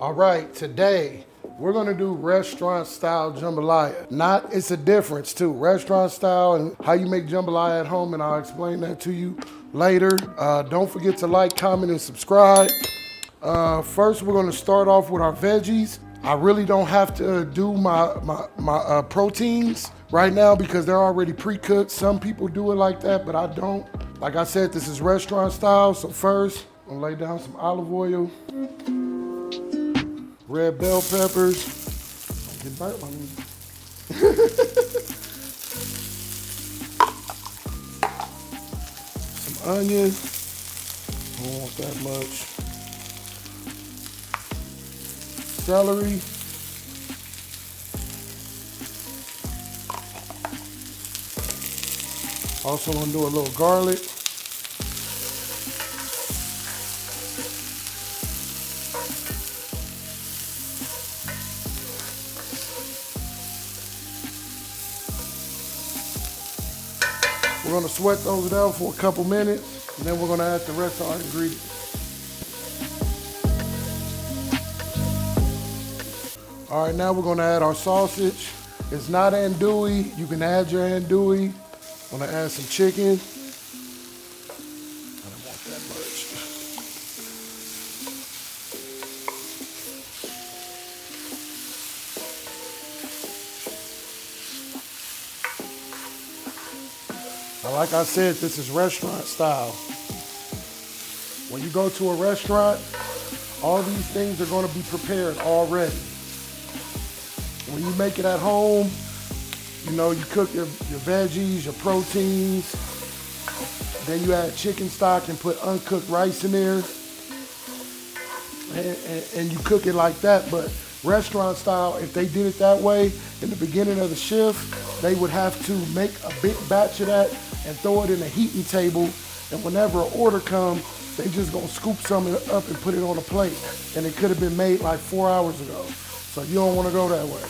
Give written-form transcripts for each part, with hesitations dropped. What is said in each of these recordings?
All right, today we're gonna do restaurant style jambalaya. It's a difference too. Restaurant style and how you make jambalaya at home, and I'll explain that to you later. Don't forget to like, comment, and subscribe. First, we're gonna start off with our veggies. I really don't have to do my proteins right now because they're already pre-cooked. Some people do it like that, but I don't. Like I said, this is restaurant style, so first, I'm gonna lay down some olive oil, red bell peppers. Don't get burnt on me. Some onion. I don't want that much. Celery. Also gonna do a little garlic. We're gonna sweat those down for a couple minutes, and then we're gonna add the rest of our ingredients. All right, now we're gonna add our sausage. It's not andouille. You can add your andouille. I'm gonna add some chicken. I don't want that much. Now, like I said, this is restaurant style. When you go to a restaurant, all these things are gonna be prepared already. When you make it at home, you know, you cook your veggies, your proteins, then you add chicken stock and put uncooked rice in there, and you cook it like that. But restaurant style, if they did it that way in the beginning of the shift, they would have to make a big batch of that and throw it in a heating table, and whenever an order comes, they just gonna scoop some up and put it on a plate, and it could have been made like 4 hours ago. So you don't want to go that way.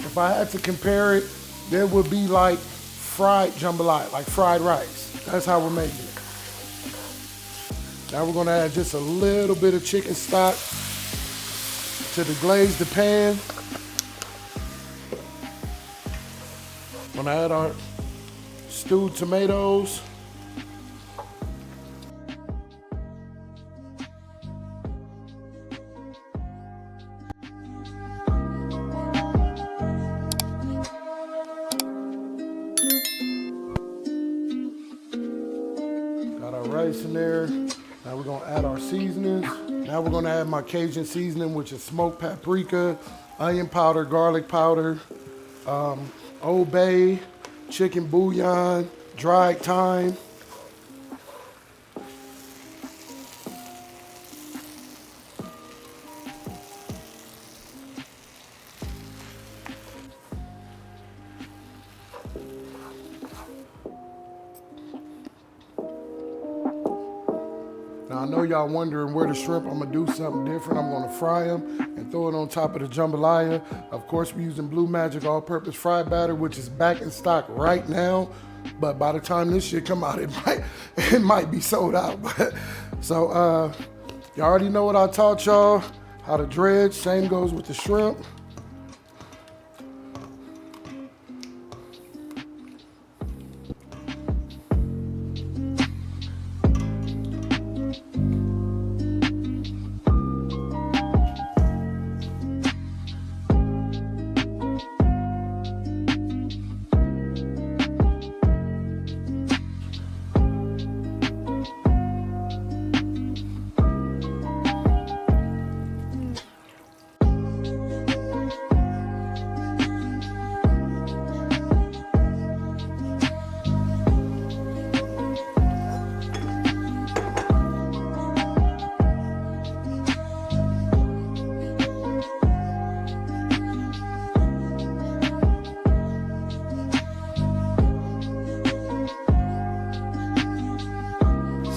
If I had to compare it, there would be like fried jambalaya, like fried rice. That's how we're making it. Now we're gonna add just a little bit of chicken stock to deglaze the pan. We're gonna add our stewed tomatoes. Rice in there. Now we're gonna add our seasonings. Now we're gonna add my Cajun seasoning, which is smoked paprika, onion powder, garlic powder, Old Bay, chicken bouillon, dried thyme. Now I know y'all wondering where the shrimp, I'm gonna do something different. I'm gonna fry them and throw it on top of the jambalaya. Of course, we're using Bleu Magic all-purpose fry batter, which is back in stock right now. But by the time this shit come out, it might be sold out. So you already know what I taught y'all, how to dredge. Same goes with the shrimp.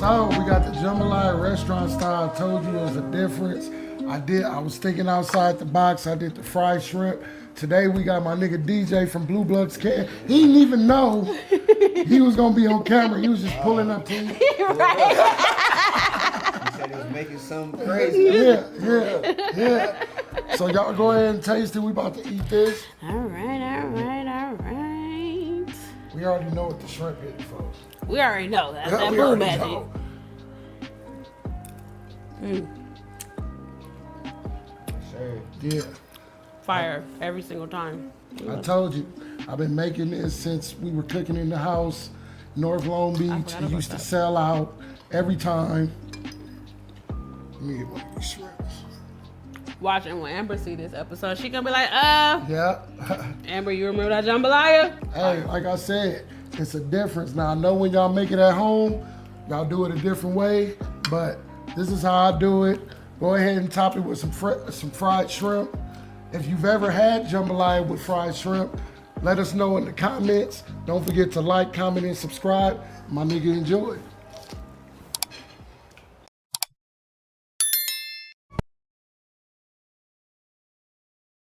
So we got the jambalaya restaurant style. I told you it was a difference. I was thinking outside the box. I did the fried shrimp. Today we got my nigga DJ from Blue Bloods. He didn't even know he was gonna be on camera. He was just pulling up to me. Right. Niggas making something crazy. Yeah. So y'all go ahead and taste it. We about to eat this. All right. We already know what the shrimp is, folks. We already know that. That We blue already magic. know. Sure. Yeah. Fire every single time. I told you, I've been making this since we were cooking in the house. North Long Beach, forgot it about used to that. sell out every time. Let me get one of these shrimps. Watching when Amber see this episode, she gonna be like, Yeah. Amber, you remember that jambalaya? Hey, like I said, it's a difference. Now, I know when y'all make it at home, y'all do it a different way, but this is how I do it. Go ahead and top it with some fried shrimp. If you've ever had jambalaya with fried shrimp, let us know in the comments. Don't forget to like, comment, and subscribe. My nigga, enjoy.